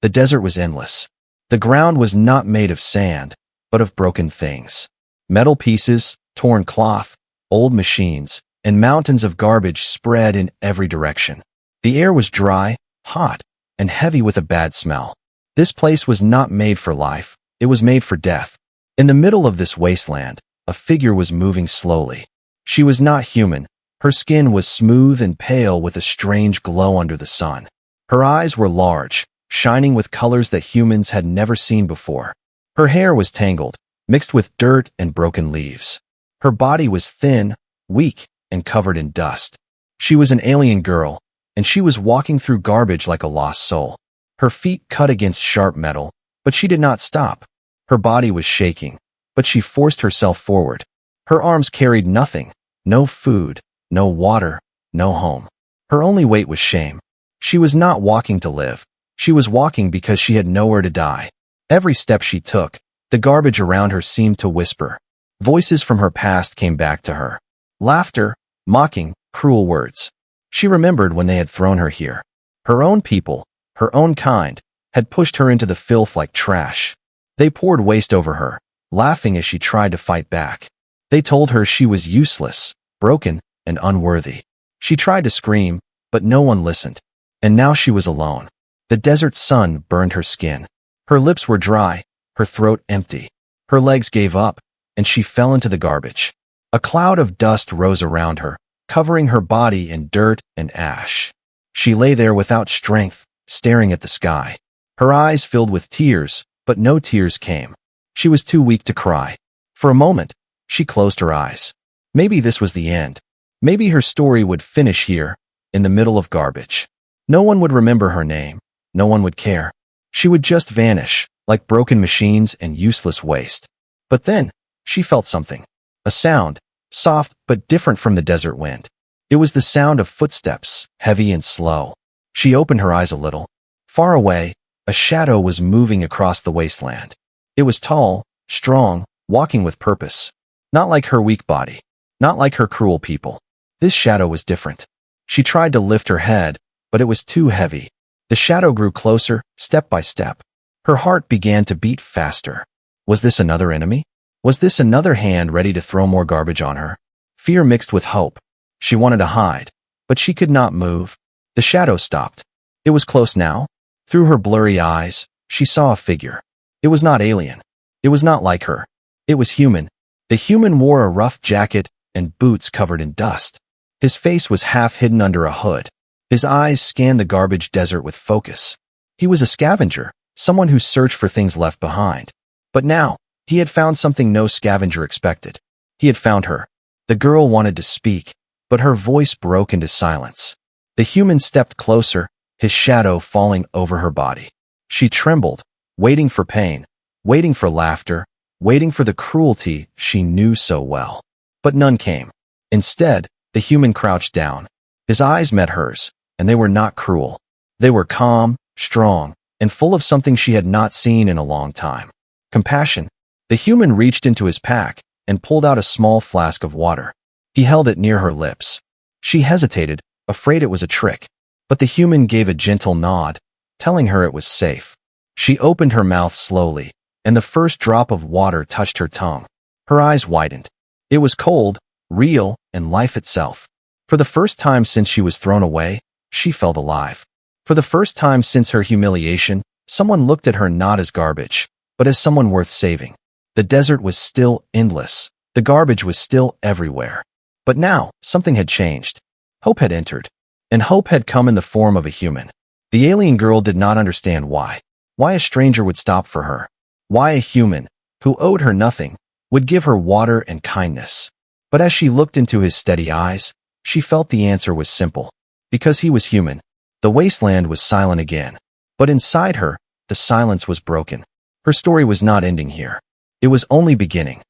The desert was endless. The ground was not made of sand, but of broken things. Metal pieces, torn cloth, old machines, and mountains of garbage spread in every direction. The air was dry, hot, and heavy with a bad smell. This place was not made for life, it was made for death. In the middle of this wasteland, a figure was moving slowly. She was not human. Her skin was smooth and pale with a strange glow under the sun. Her eyes were large, shining with colors that humans had never seen before. Her hair was tangled, mixed with dirt and broken leaves. Her body was thin, weak, and covered in dust. She was an alien girl, and she was walking through garbage like a lost soul. Her feet cut against sharp metal, but she did not stop. Her body was shaking, but she forced herself forward. Her arms carried nothing, no food, no water, no home. Her only weight was shame. She was not walking to live. She was walking because she had nowhere to die. Every step she took, the garbage around her seemed to whisper. Voices from her past came back to her. Laughter, mocking, cruel words. She remembered when they had thrown her here. Her own people, her own kind, had pushed her into the filth like trash. They poured waste over her, laughing as she tried to fight back. They told her she was useless, broken, and unworthy. She tried to scream, but no one listened. And now she was alone. The desert sun burned her skin. Her lips were dry, her throat empty. Her legs gave up, and she fell into the garbage. A cloud of dust rose around her, covering her body in dirt and ash. She lay there without strength, staring at the sky. Her eyes filled with tears, but no tears came. She was too weak to cry. For a moment, she closed her eyes. Maybe this was the end. Maybe her story would finish here, in the middle of garbage. No one would remember her name. No one would care. She would just vanish, like broken machines and useless waste. But then, she felt something. A sound, soft but different from the desert wind. It was the sound of footsteps, heavy and slow. She opened her eyes a little. Far away, a shadow was moving across the wasteland. It was tall, strong, walking with purpose. Not like her weak body. Not like her cruel people. This shadow was different. She tried to lift her head, but it was too heavy. The shadow grew closer, step by step. Her heart began to beat faster. Was this another enemy? Was this another hand ready to throw more garbage on her? Fear mixed with hope. She wanted to hide, but she could not move. The shadow stopped. It was close now. Through her blurry eyes, she saw a figure. It was not alien. It was not like her. It was human. The human wore a rough jacket and boots covered in dust. His face was half hidden under a hood. His eyes scanned the garbage desert with focus. He was a scavenger, someone who searched for things left behind. But now, he had found something no scavenger expected. He had found her. The girl wanted to speak, but her voice broke into silence. The human stepped closer, his shadow falling over her body. She trembled, waiting for pain, waiting for laughter, waiting for the cruelty she knew so well. But none came. Instead, the human crouched down. His eyes met hers, and they were not cruel. They were calm, strong, and full of something she had not seen in a long time. Compassion. The human reached into his pack and pulled out a small flask of water. He held it near her lips. She hesitated, afraid it was a trick. But the human gave a gentle nod, telling her it was safe. She opened her mouth slowly, and the first drop of water touched her tongue. Her eyes widened. It was cold, real, and life itself. For the first time since she was thrown away, she felt alive. For the first time since her humiliation, someone looked at her not as garbage, but as someone worth saving. The desert was still endless. The garbage was still everywhere. But now, something had changed. Hope had entered. And hope had come in the form of a human. The alien girl did not understand why. Why a stranger would stop for her. Why a human, who owed her nothing, would give her water and kindness. But as she looked into his steady eyes, she felt the answer was simple. Because he was human. The wasteland was silent again. But inside her, the silence was broken. Her story was not ending here. It was only beginning.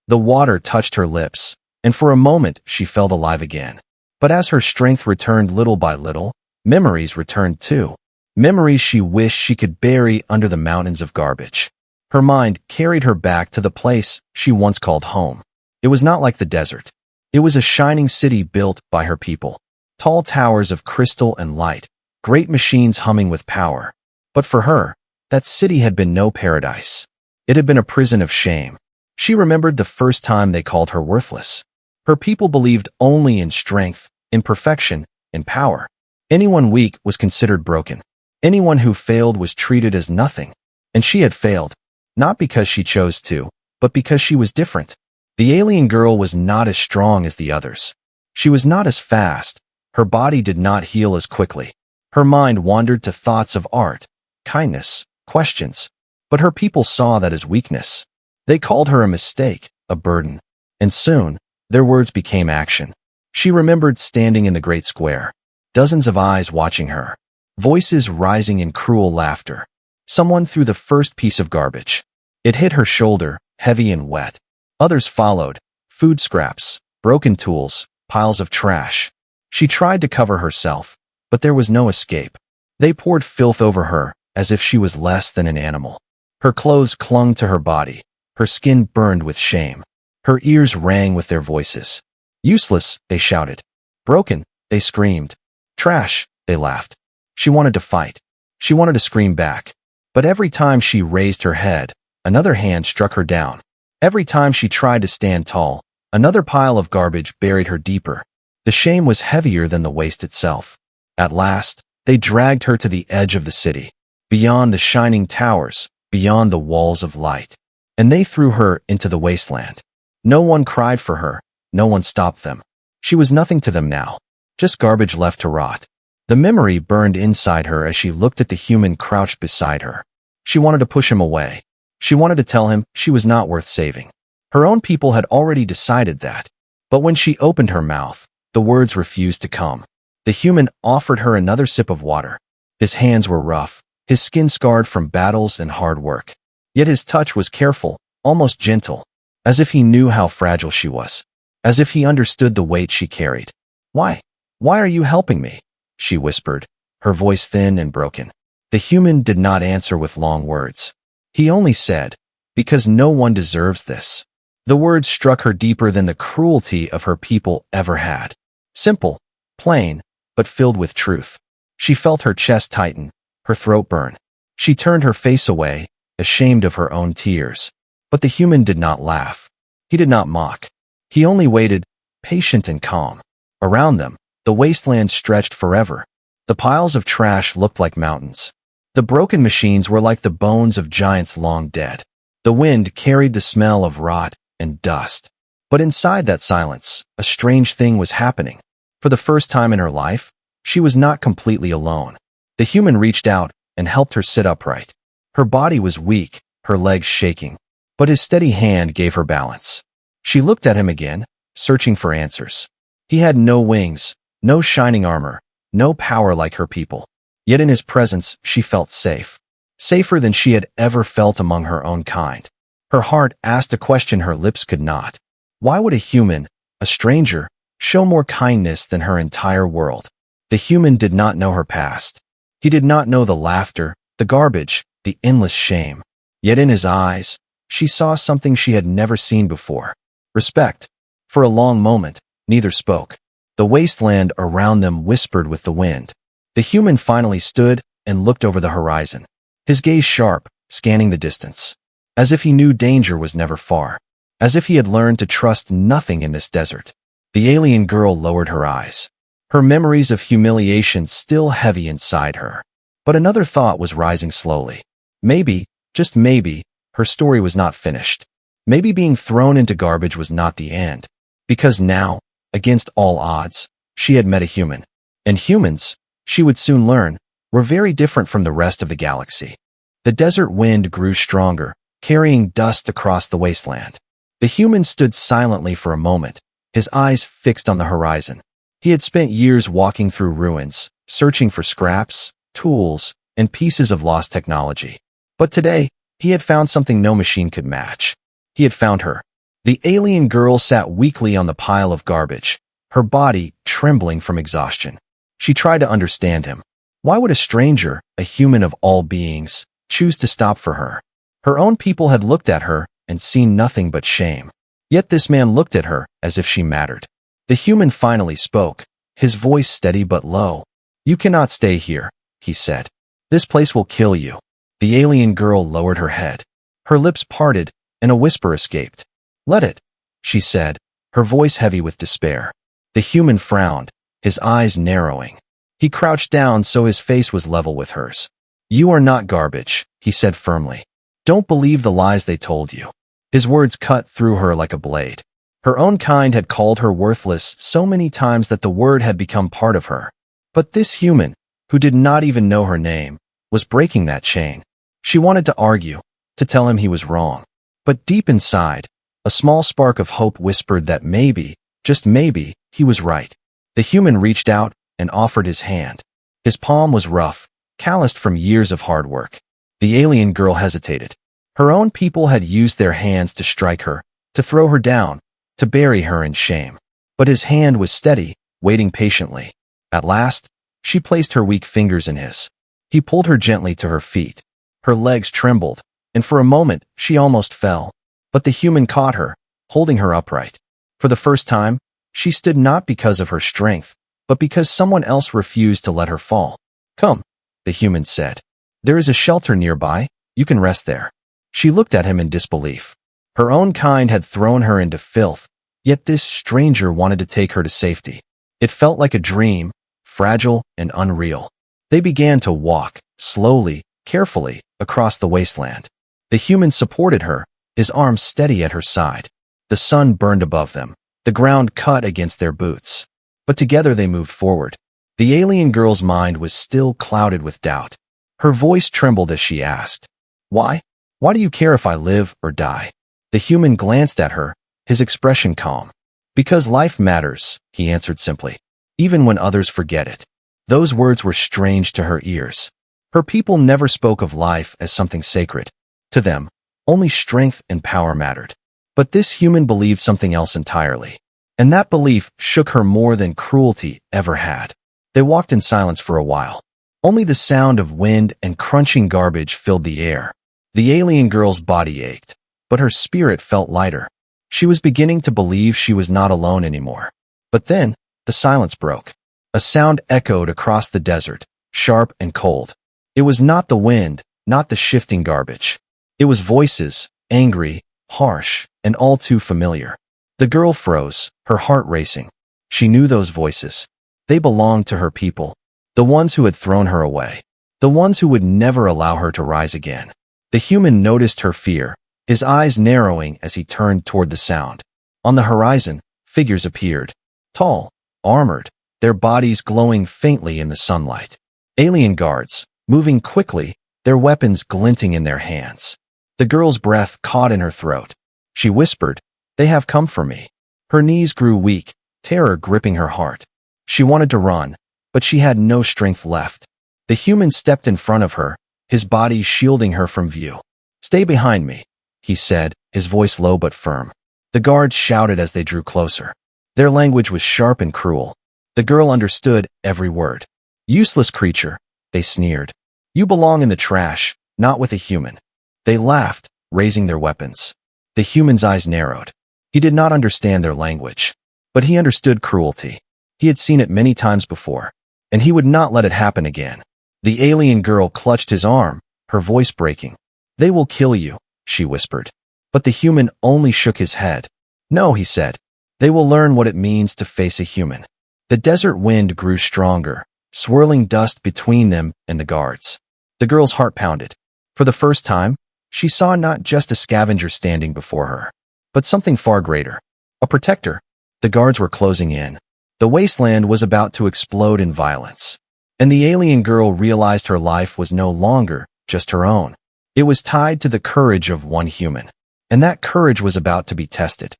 The water touched her lips, and for a moment she felt alive again. But as her strength returned little by little, memories returned too. Memories she wished she could bury under the mountains of garbage. Her mind carried her back to the place she once called home. It was not like the desert. It was a shining city built by her people. Tall towers of crystal and light, great machines humming with power. But for her, That city had been no paradise. It had been a prison of shame. She remembered the first time they called her worthless. Her people believed only in strength, in perfection, in power. Anyone weak was considered broken. Anyone who failed was treated as nothing. And she had failed, not because she chose to, but because she was different. The alien girl was not as strong as the others. She was not as fast. Her body did not heal as quickly. Her mind wandered to thoughts of art, kindness, questions. But her people saw that as weakness. They called her a mistake, a burden. And soon, their words became action. She remembered standing in the great square. Dozens of eyes watching her. Voices rising in cruel laughter. Someone threw the first piece of garbage. It hit her shoulder, heavy and wet. Others followed. Food scraps, broken tools, piles of trash. She tried to cover herself, but there was no escape. They poured filth over her, as if she was less than an animal. Her clothes clung to her body. Her skin burned with shame. Her ears rang with their voices. Useless, they shouted. Broken, they screamed. Trash, they laughed. She wanted to fight. She wanted to scream back. But every time she raised her head, another hand struck her down. Every time she tried to stand tall, another pile of garbage buried her deeper. The shame was heavier than the waste itself. At last, they dragged her to the edge of the city, beyond the shining towers, beyond the walls of light. And they threw her into the wasteland. No one cried for her. No one stopped them. She was nothing to them now, just garbage left to rot. The memory burned inside her as she looked at the human crouched beside her. She wanted to push him away. She wanted to tell him she was not worth saving. Her own people had already decided that. But when she opened her mouth, the words refused to come. The human offered her another sip of water. His hands were rough, his skin scarred from battles and hard work. Yet his touch was careful, almost gentle, as if he knew how fragile she was, as if he understood the weight she carried. Why? Why are you helping me? She whispered, her voice thin and broken. The human did not answer with long words. He only said, because no one deserves this. The words struck her deeper than the cruelty of her people ever had. Simple, plain, but filled with truth. She felt her chest tighten, her throat burn. She turned her face away, ashamed of her own tears. But the human did not laugh. He did not mock. He only waited, patient and calm. Around them, the wasteland stretched forever. The piles of trash looked like mountains. The broken machines were like the bones of giants long dead. The wind carried the smell of rot and dust. But inside that silence, a strange thing was happening. For the first time in her life, she was not completely alone. The human reached out and helped her sit upright. Her body was weak, her legs shaking, but his steady hand gave her balance. She looked at him again, searching for answers. He had no wings, no shining armor, no power like her people. Yet in his presence, she felt safe. Safer than she had ever felt among her own kind. Her heart asked a question her lips could not. Why would a human, a stranger, show more kindness than her entire world? The human did not know her past. He did not know the laughter, the garbage, the endless shame. Yet in his eyes, she saw something she had never seen before. Respect. For a long moment, neither spoke. The wasteland around them whispered with the wind. The human finally stood and looked over the horizon. His gaze sharp, scanning the distance. As if he knew danger was never far. As if he had learned to trust nothing in this desert. The alien girl lowered her eyes. Her memories of humiliation still heavy inside her. But another thought was rising slowly. Maybe, just maybe, her story was not finished. Maybe being thrown into garbage was not the end. Because now, against all odds, she had met a human. And humans, she would soon learn, were very different from the rest of the galaxy. The desert wind grew stronger, carrying dust across the wasteland. The human stood silently for a moment, his eyes fixed on the horizon. He had spent years walking through ruins, searching for scraps, tools, and pieces of lost technology. But today, he had found something no machine could match. He had found her. The alien girl sat weakly on the pile of garbage, her body trembling from exhaustion. She tried to understand him. Why would a stranger, a human of all beings, choose to stop for her? Her own people had looked at her and seen nothing but shame. Yet this man looked at her as if she mattered. The human finally spoke, his voice steady but low. "You cannot stay here," he said. "This place will kill you." The alien girl lowered her head. Her lips parted, and a whisper escaped. "Let it," she said, her voice heavy with despair. The human frowned, his eyes narrowing. He crouched down so his face was level with hers. "You are not garbage," he said firmly. "Don't believe the lies they told you." His words cut through her like a blade. Her own kind had called her worthless so many times that the word had become part of her. But this human, who did not even know her name, was breaking that chain. She wanted to argue, to tell him he was wrong. But deep inside, a small spark of hope whispered that maybe, just maybe, he was right. The human reached out and offered his hand. His palm was rough, calloused from years of hard work. The alien girl hesitated. Her own people had used their hands to strike her, to throw her down, to bury her in shame. But his hand was steady, waiting patiently. At last, she placed her weak fingers in his. He pulled her gently to her feet. Her legs trembled, and for a moment she almost fell. But the human caught her, holding her upright. For the first time, she stood not because of her strength, but because someone else refused to let her fall. "Come," the human said. "There is a shelter nearby. You can rest there." She looked at him in disbelief. Her own kind had thrown her into filth, yet this stranger wanted to take her to safety. It felt like a dream, fragile and unreal. They began to walk, slowly, carefully, across the wasteland. The human supported her, his arms steady at her side. The sun burned above them. The ground cut against their boots. But together they moved forward. The alien girl's mind was still clouded with doubt. Her voice trembled as she asked, "Why? Why do you care if I live or die?" The human glanced at her, his expression calm. "Because life matters," he answered simply, "even when others forget it." Those words were strange to her ears. Her people never spoke of life as something sacred. To them, only strength and power mattered. But this human believed something else entirely. And that belief shook her more than cruelty ever had. They walked in silence for a while. Only the sound of wind and crunching garbage filled the air. The alien girl's body ached, but her spirit felt lighter. She was beginning to believe she was not alone anymore. But then, the silence broke. A sound echoed across the desert, sharp and cold. It was not the wind, not the shifting garbage. It was voices, angry, harsh, and all too familiar. The girl froze, her heart racing. She knew those voices. They belonged to her people, the ones who had thrown her away, the ones who would never allow her to rise again. The human noticed her fear, his eyes narrowing as he turned toward the sound. On the horizon, figures appeared, tall, armored, their bodies glowing faintly in the sunlight. Alien guards, moving quickly, their weapons glinting in their hands. The girl's breath caught in her throat. She whispered, "They have come for me." Her knees grew weak, terror gripping her heart. She wanted to run, but she had no strength left. The human stepped in front of her, his body shielding her from view. "Stay behind me," he said, his voice low but firm. The guards shouted as they drew closer. Their language was sharp and cruel. The girl understood every word. "Useless creature," they sneered. "You belong in the trash, not with a human." They laughed, raising their weapons. The human's eyes narrowed. He did not understand their language, but he understood cruelty. He had seen it many times before, and he would not let it happen again. The alien girl clutched his arm, her voice breaking. "They will kill you," she whispered. But the human only shook his head. "No," he said. "They will learn what it means to face a human." The desert wind grew stronger, swirling dust between them and the guards. The girl's heart pounded. For the first time, she saw not just a scavenger standing before her, but something far greater. A protector. The guards were closing in. The wasteland was about to explode in violence. And the alien girl realized her life was no longer just her own. It was tied to the courage of one human. And that courage was about to be tested.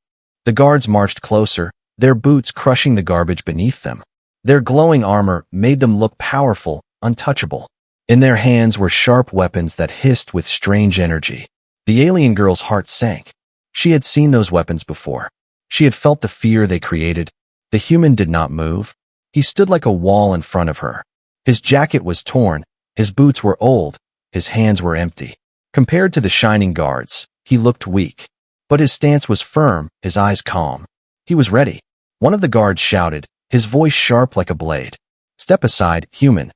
The guards marched closer, their boots crushing the garbage beneath them. Their glowing armor made them look powerful, untouchable. In their hands were sharp weapons that hissed with strange energy. The alien girl's heart sank. She had seen those weapons before. She had felt the fear they created. The human did not move. He stood like a wall in front of her. His jacket was torn, his boots were old, his hands were empty. Compared to the shining guards, he looked weak. But his stance was firm, his eyes calm. He was ready. One of the guards shouted, his voice sharp like a blade. "Step aside, human."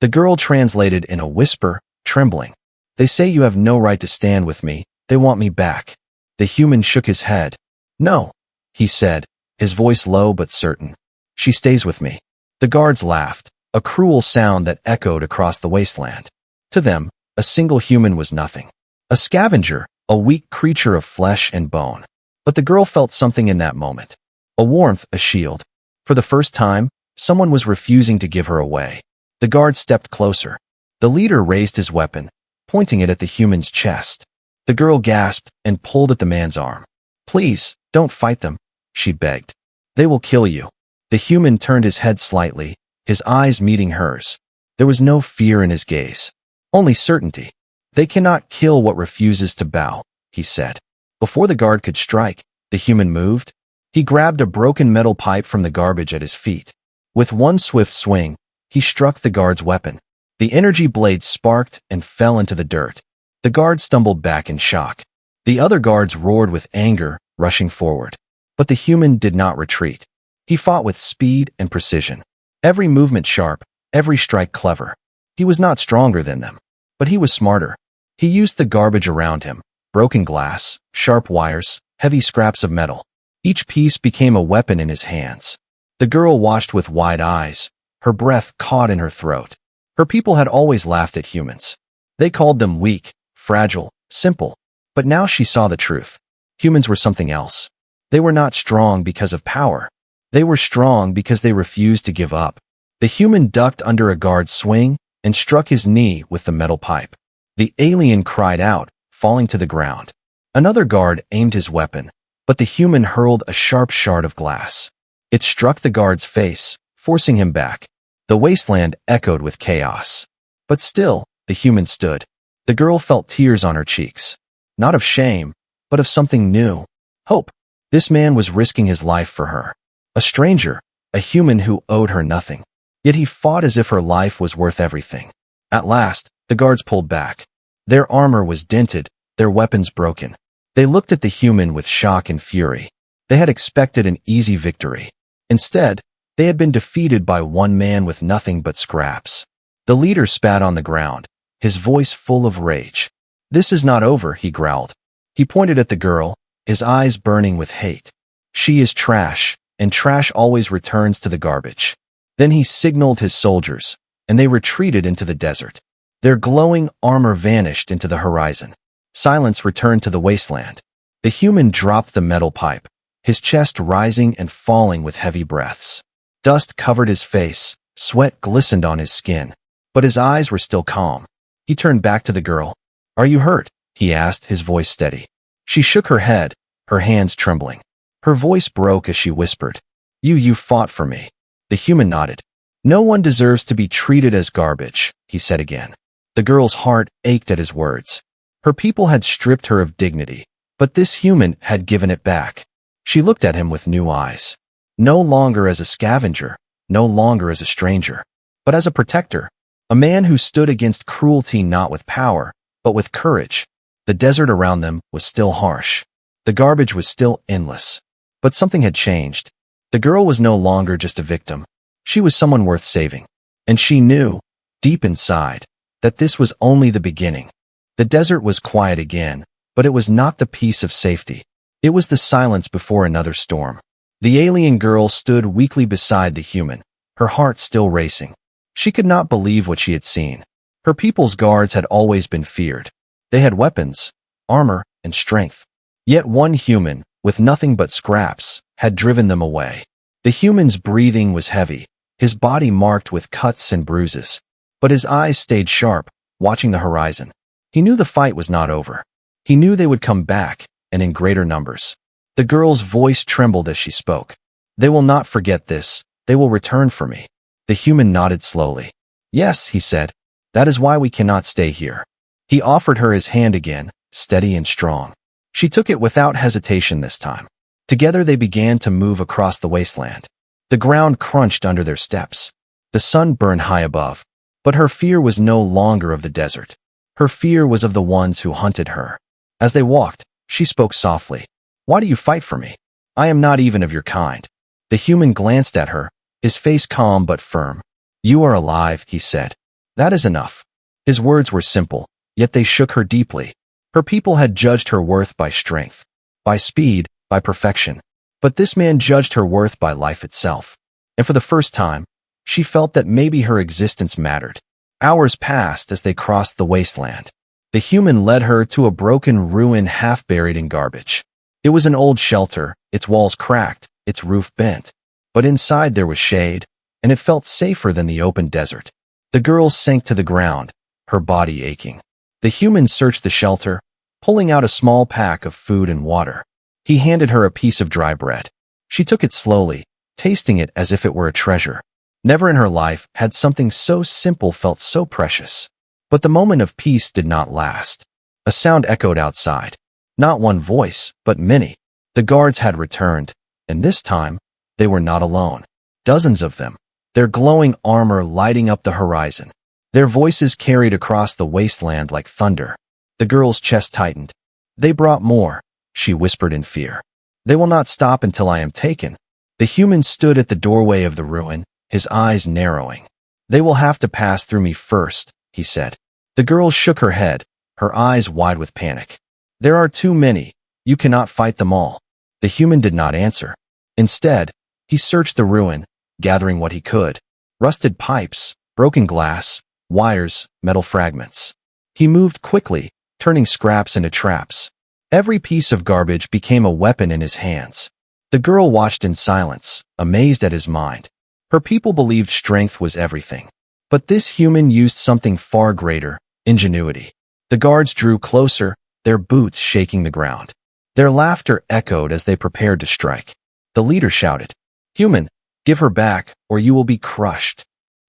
The girl translated in a whisper, trembling. They say you have no right to stand with me. They want me back. The human shook his head. No, he said, his voice low but certain. She stays with me. The guards laughed, a cruel sound that echoed across the wasteland. To them, a single human was nothing. A scavenger, a weak creature of flesh and bone. But the girl felt something in that moment. A warmth, a shield. For the first time, someone was refusing to give her away. The guard stepped closer. The leader raised his weapon, pointing it at the human's chest. The girl gasped and pulled at the man's arm. Please, don't fight them, she begged. They will kill you. The human turned his head slightly, his eyes meeting hers. There was no fear in his gaze. Only certainty. They cannot kill what refuses to bow, he said. Before the guard could strike, the human moved. He grabbed a broken metal pipe from the garbage at his feet. With one swift swing, he struck the guard's weapon. The energy blade sparked and fell into the dirt. The guard stumbled back in shock. The other guards roared with anger, rushing forward. But the human did not retreat. He fought with speed and precision. Every movement sharp, every strike clever. He was not stronger than them, but he was smarter. He used the garbage around him, broken glass, sharp wires, heavy scraps of metal. Each piece became a weapon in his hands. The girl watched with wide eyes, her breath caught in her throat. Her people had always laughed at humans. They called them weak, fragile, simple. But now she saw the truth. Humans were something else. They were not strong because of power. They were strong because they refused to give up. The human ducked under a guard's swing and struck his knee with the metal pipe. The alien cried out, falling to the ground. Another guard aimed his weapon, but the human hurled a sharp shard of glass. It struck the guard's face, forcing him back. The wasteland echoed with chaos. But still, the human stood. The girl felt tears on her cheeks. Not of shame, but of something new. Hope. This man was risking his life for her. A stranger, a human who owed her nothing. Yet he fought as if her life was worth everything. At last, the guards pulled back. Their armor was dented, their weapons broken. They looked at the human with shock and fury. They had expected an easy victory. Instead, they had been defeated by one man with nothing but scraps. The leader spat on the ground, his voice full of rage. This is not over, he growled. He pointed at the girl, his eyes burning with hate. She is trash, and trash always returns to the garbage. Then he signaled his soldiers, and they retreated into the desert. Their glowing armor vanished into the horizon. Silence returned to the wasteland. The human dropped the metal pipe, his chest rising and falling with heavy breaths. Dust covered his face, sweat glistened on his skin, but his eyes were still calm. He turned back to the girl. Are you hurt? He asked, his voice steady. She shook her head, her hands trembling. Her voice broke as she whispered, You fought for me. The human nodded. No one deserves to be treated as garbage, he said again. The girl's heart ached at his words. Her people had stripped her of dignity, but this human had given it back. She looked at him with new eyes. No longer as a scavenger, no longer as a stranger, but as a protector, a man who stood against cruelty not with power, but with courage. The desert around them was still harsh. The garbage was still endless. But something had changed. The girl was no longer just a victim. She was someone worth saving. And she knew, deep inside, that this was only the beginning. The desert was quiet again, but it was not the peace of safety. It was the silence before another storm. The alien girl stood weakly beside the human, her heart still racing. She could not believe what she had seen. Her people's guards had always been feared. They had weapons, armor, and strength. Yet one human, with nothing but scraps, had driven them away. The human's breathing was heavy, his body marked with cuts and bruises. But his eyes stayed sharp, watching the horizon. He knew the fight was not over. He knew they would come back, and in greater numbers. The girl's voice trembled as she spoke. They will not forget this. They will return for me. The human nodded slowly. Yes, he said. That is why we cannot stay here. He offered her his hand again, steady and strong. She took it without hesitation this time. Together they began to move across the wasteland. The ground crunched under their steps. The sun burned high above. But her fear was no longer of the desert. Her fear was of the ones who hunted her. As they walked, she spoke softly. Why do you fight for me? I am not even of your kind. The human glanced at her, his face calm but firm. You are alive, he said. That is enough. His words were simple, yet they shook her deeply. Her people had judged her worth by strength, by speed, by perfection. But this man judged her worth by life itself. And for the first time, she felt that maybe her existence mattered. Hours passed as they crossed the wasteland. The human led her to a broken ruin half buried in garbage. It was an old shelter, its walls cracked, its roof bent. But inside there was shade, and it felt safer than the open desert. The girl sank to the ground, her body aching. The human searched the shelter, pulling out a small pack of food and water. He handed her a piece of dry bread. She took it slowly, tasting it as if it were a treasure. Never in her life had something so simple felt so precious. But the moment of peace did not last. A sound echoed outside. Not one voice, but many. The guards had returned, and this time, they were not alone. Dozens of them, their glowing armor lighting up the horizon. Their voices carried across the wasteland like thunder. The girl's chest tightened. They brought more, she whispered in fear. They will not stop until I am taken. The human stood at the doorway of the ruin, his eyes narrowing. They will have to pass through me first, he said. The girl shook her head, her eyes wide with panic. There are too many. You cannot fight them all. The human did not answer. Instead, he searched the ruin, gathering what he could. Rusted pipes, broken glass, wires, metal fragments. He moved quickly, turning scraps into traps. Every piece of garbage became a weapon in his hands. The girl watched in silence, amazed at his mind. Her people believed strength was everything. But this human used something far greater, ingenuity. The guards drew closer, their boots shaking the ground. Their laughter echoed as they prepared to strike. The leader shouted, "Human, give her back, or you will be crushed."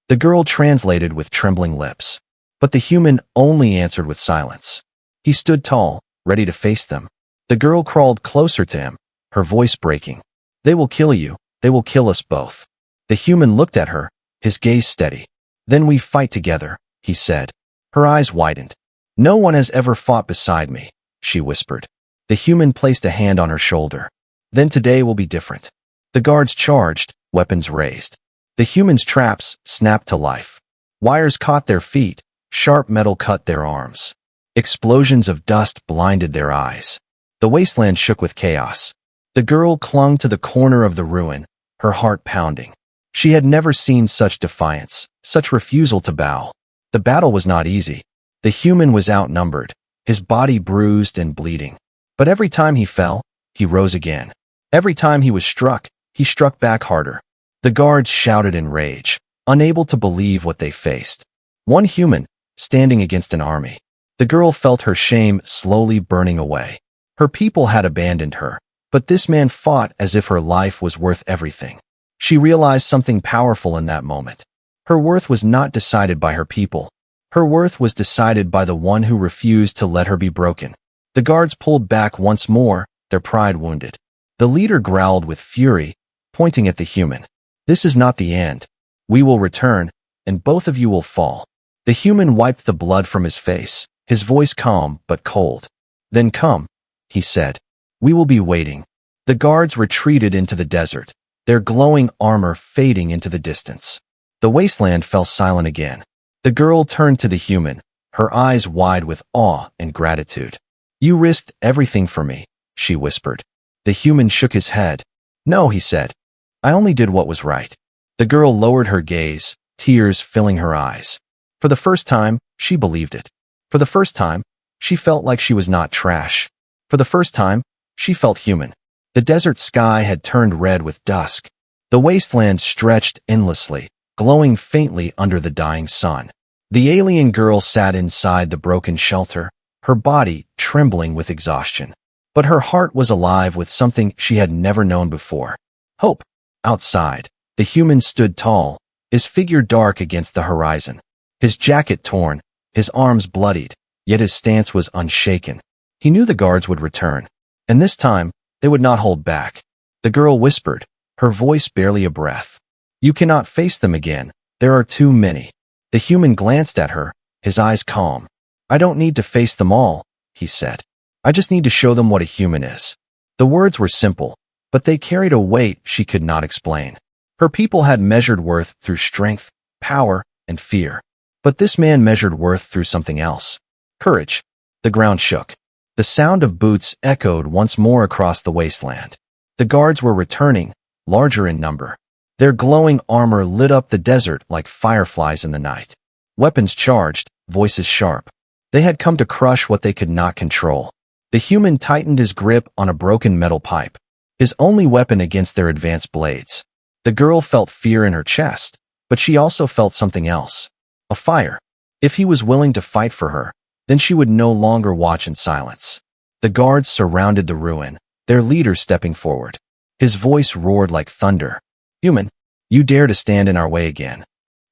The girl translated with trembling lips. But the human only answered with silence. He stood tall, ready to face them. The girl crawled closer to him, her voice breaking. "They will kill you. They will kill us both." The human looked at her, his gaze steady. "Then we fight together," he said. Her eyes widened. "No one has ever fought beside me," she whispered. The human placed a hand on her shoulder. "Then today will be different." The guards charged, weapons raised. The human's traps snapped to life. Wires caught their feet, sharp metal cut their arms. Explosions of dust blinded their eyes. The wasteland shook with chaos. The girl clung to the corner of the ruin, her heart pounding. She had never seen such defiance, such refusal to bow. The battle was not easy. The human was outnumbered, his body bruised and bleeding. But every time he fell, he rose again. Every time he was struck, he struck back harder. The guards shouted in rage, unable to believe what they faced. One human, standing against an army. The girl felt her shame slowly burning away. Her people had abandoned her, but this man fought as if her life was worth everything. She realized something powerful in that moment. Her worth was not decided by her people. Her worth was decided by the one who refused to let her be broken. The guards pulled back once more, their pride wounded. The leader growled with fury, pointing at the human. "This is not the end. We will return, and both of you will fall." The human wiped the blood from his face, his voice calm but cold. "Then come," he said. "We will be waiting." The guards retreated into the desert, their glowing armor fading into the distance. The wasteland fell silent again. The girl turned to the human, her eyes wide with awe and gratitude. "You risked everything for me," she whispered. The human shook his head. "No," he said. "I only did what was right." The girl lowered her gaze, tears filling her eyes. For the first time, she believed it. For the first time, she felt like she was not trash. For the first time, she felt human. The desert sky had turned red with dusk. The wasteland stretched endlessly, glowing faintly under the dying sun. The alien girl sat inside the broken shelter, her body trembling with exhaustion. But her heart was alive with something she had never known before. Hope. Outside, the human stood tall, his figure dark against the horizon. His jacket torn, his arms bloodied, yet his stance was unshaken. He knew the guards would return, and this time, they would not hold back. The girl whispered, her voice barely a breath. "You cannot face them again. There are too many." The human glanced at her, his eyes calm. "I don't need to face them all," he said. "I just need to show them what a human is." The words were simple, but they carried a weight she could not explain. Her people had measured worth through strength, power, and fear. But this man measured worth through something else. Courage. The ground shook. The sound of boots echoed once more across the wasteland. The guards were returning, larger in number. Their glowing armor lit up the desert like fireflies in the night. Weapons charged, voices sharp. They had come to crush what they could not control. The human tightened his grip on a broken metal pipe, his only weapon against their advanced blades. The girl felt fear in her chest, but she also felt something else. A fire. If he was willing to fight for her, then she would no longer watch in silence. The guards surrounded the ruin, their leader stepping forward. His voice roared like thunder. Human, you dare to stand in our way again.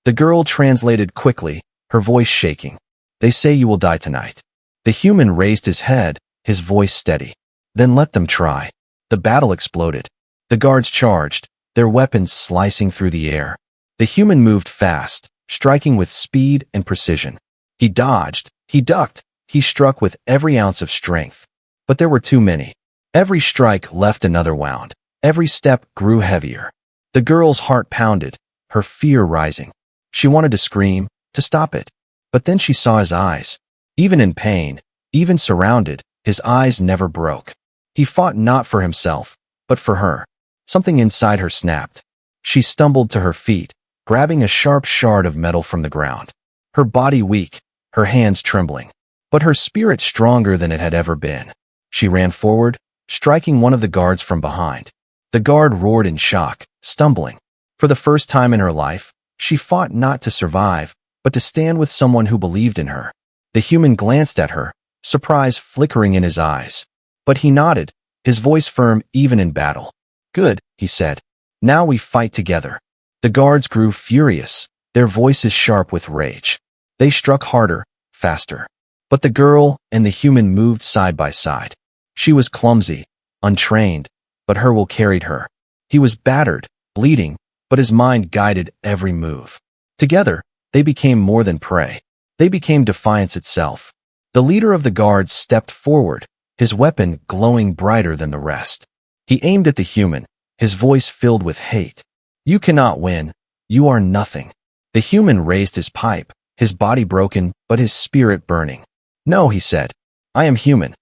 The girl translated quickly, her voice shaking. They say you will die tonight. The human raised his head, his voice steady. Then let them try. The battle exploded. The guards charged, their weapons slicing through the air. The human moved fast, striking with speed and precision. He dodged, he ducked, he struck with every ounce of strength. But there were too many. Every strike left another wound. Every step grew heavier. The girl's heart pounded, her fear rising. She wanted to scream, to stop it. But then she saw his eyes. Even in pain, even surrounded, his eyes never broke. He fought not for himself, but for her. Something inside her snapped. She stumbled to her feet, grabbing a sharp shard of metal from the ground. Her body weak, her hands trembling, but her spirit stronger than it had ever been. She ran forward, striking one of the guards from behind. The guard roared in shock, stumbling. For the first time in her life, she fought not to survive, but to stand with someone who believed in her. The human glanced at her, surprise flickering in his eyes. But he nodded, his voice firm even in battle. Good, he said. Now we fight together. The guards grew furious, their voices sharp with rage. They struck harder, faster. But the girl and the human moved side by side. She was clumsy, untrained, but her will carried her. He was battered, bleeding, but his mind guided every move. Together, they became more than prey. They became defiance itself. The leader of the guards stepped forward, his weapon glowing brighter than the rest. He aimed at the human, his voice filled with hate. You cannot win. You are nothing. The human raised his pipe, his body broken, but his spirit burning. No, he said. I am human.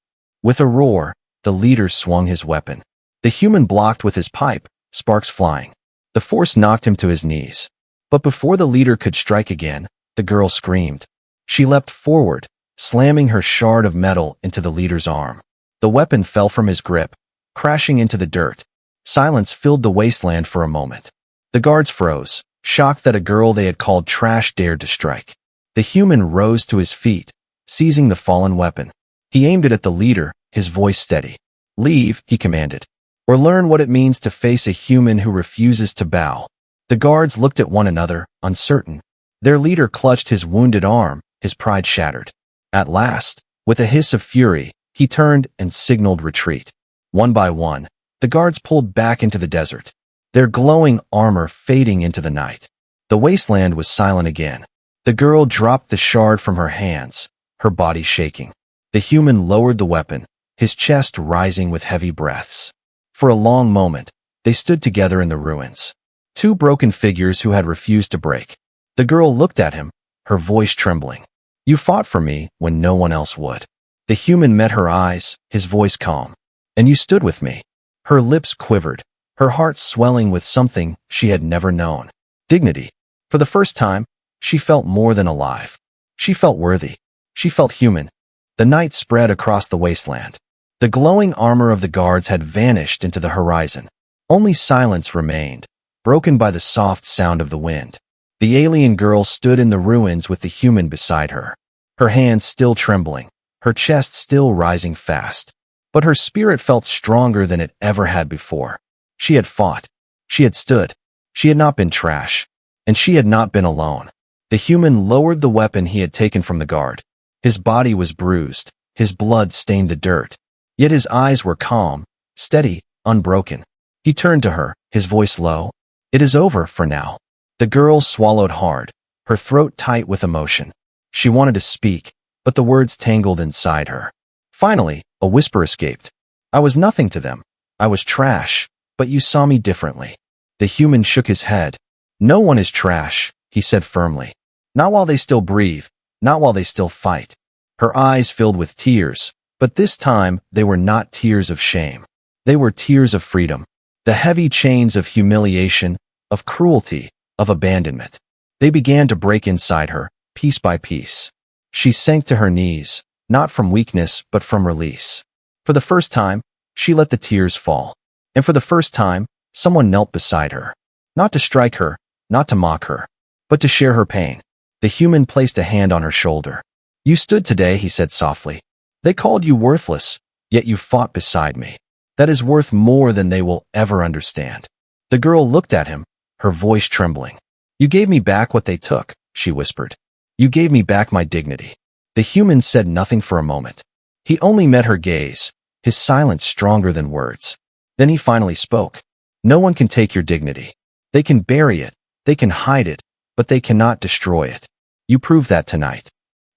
With a roar, the leader swung his weapon. The human blocked with his pipe, sparks flying. The force knocked him to his knees. But before the leader could strike again, the girl screamed. She leapt forward, slamming her shard of metal into the leader's arm. The weapon fell from his grip, crashing into the dirt. Silence filled the wasteland for a moment. The guards froze, shocked that a girl they had called trash dared to strike. The human rose to his feet, seizing the fallen weapon. He aimed it at the leader, his voice steady. Leave, he commanded, or learn what it means to face a human who refuses to bow. The guards looked at one another, uncertain. Their leader clutched his wounded arm, his pride shattered. At last, with a hiss of fury, he turned and signaled retreat. One by one, the guards pulled back into the desert, their glowing armor fading into the night. The wasteland was silent again. The girl dropped the shard from her hands, her body shaking. The human lowered the weapon, his chest rising with heavy breaths. For a long moment, they stood together in the ruins. Two broken figures who had refused to break. The girl looked at him, her voice trembling. You fought for me when no one else would. The human met her eyes, his voice calm. And you stood with me. Her lips quivered, her heart swelling with something she had never known. Dignity. For the first time, she felt more than alive. She felt worthy. She felt human. The night spread across the wasteland. The glowing armor of the guards had vanished into the horizon. Only silence remained, broken by the soft sound of the wind. The alien girl stood in the ruins with the human beside her, her hands still trembling, her chest still rising fast. But her spirit felt stronger than it ever had before. She had fought. She had stood. She had not been trash. And she had not been alone. The human lowered the weapon he had taken from the guard. His body was bruised. His blood stained the dirt. Yet his eyes were calm, steady, unbroken. He turned to her, his voice low. It is over for now. The girl swallowed hard, her throat tight with emotion. She wanted to speak, but the words tangled inside her. Finally, a whisper escaped. I was nothing to them. I was trash, but you saw me differently. The human shook his head. No one is trash, he said firmly. Not while they still breathe, not while they still fight. Her eyes filled with tears, but this time they were not tears of shame. They were tears of freedom. The heavy chains of humiliation, of cruelty, of abandonment. They began to break inside her, piece by piece. She sank to her knees, not from weakness but from release. For the first time, she let the tears fall. And for the first time, someone knelt beside her. Not to strike her, not to mock her, but to share her pain. The human placed a hand on her shoulder. "You stood today," he said softly. "They called you worthless, yet you fought beside me. That is worth more than they will ever understand." The girl looked at him, her voice trembling. "You gave me back what they took," she whispered. "You gave me back my dignity." The human said nothing for a moment. He only met her gaze, his silence stronger than words. Then he finally spoke. "No one can take your dignity. They can bury it, they can hide it, but they cannot destroy it. You proved that tonight."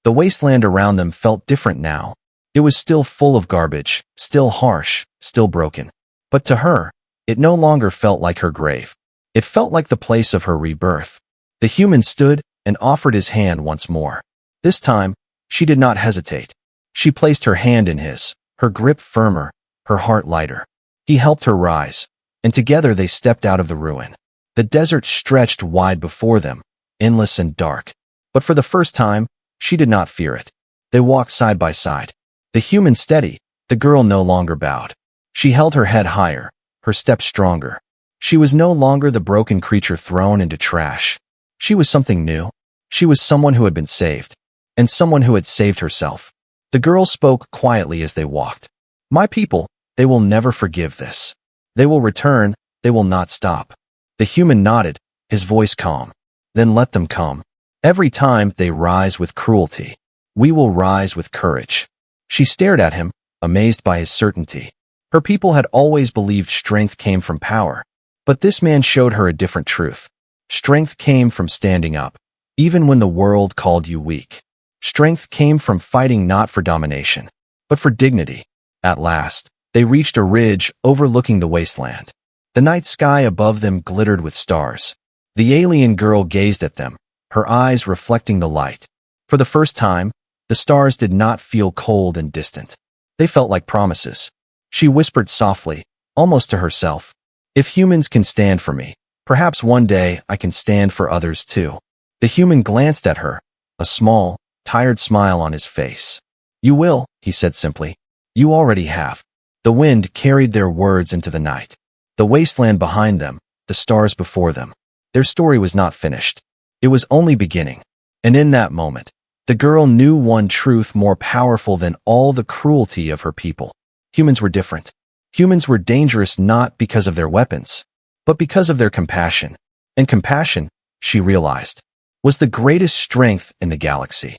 The wasteland around them felt different now. It was still full of garbage, still harsh, still broken. But to her, it no longer felt like her grave. It felt like the place of her rebirth. The human stood and offered his hand once more. This time, she did not hesitate. She placed her hand in his, her grip firmer, her heart lighter. He helped her rise, and together they stepped out of the ruin. The desert stretched wide before them, endless and dark. But for the first time, she did not fear it. They walked side by side. The human steady, the girl no longer bowed. She held her head higher, her steps stronger. She was no longer the broken creature thrown into trash. She was something new. She was someone who had been saved, and someone who had saved herself. The girl spoke quietly as they walked. "My people, they will never forgive this. They will return, they will not stop." The human nodded, his voice calm. "Then let them come. Every time they rise with cruelty, we will rise with courage." She stared at him, amazed by his certainty. Her people had always believed strength came from power, but this man showed her a different truth. Strength came from standing up, even when the world called you weak. Strength came from fighting not for domination, but for dignity. At last, they reached a ridge overlooking the wasteland. The night sky above them glittered with stars. The alien girl gazed at them, her eyes reflecting the light. For the first time, the stars did not feel cold and distant. They felt like promises. She whispered softly, almost to herself, "If humans can stand for me, perhaps one day I can stand for others too." The human glanced at her, a small, tired smile on his face. "You will," he said simply. "You already have." The wind carried their words into the night. The wasteland behind them, the stars before them. Their story was not finished. It was only beginning. And in that moment, the girl knew one truth more powerful than all the cruelty of her people. Humans were different. Humans were dangerous not because of their weapons, but because of their compassion. And compassion, she realized, was the greatest strength in the galaxy.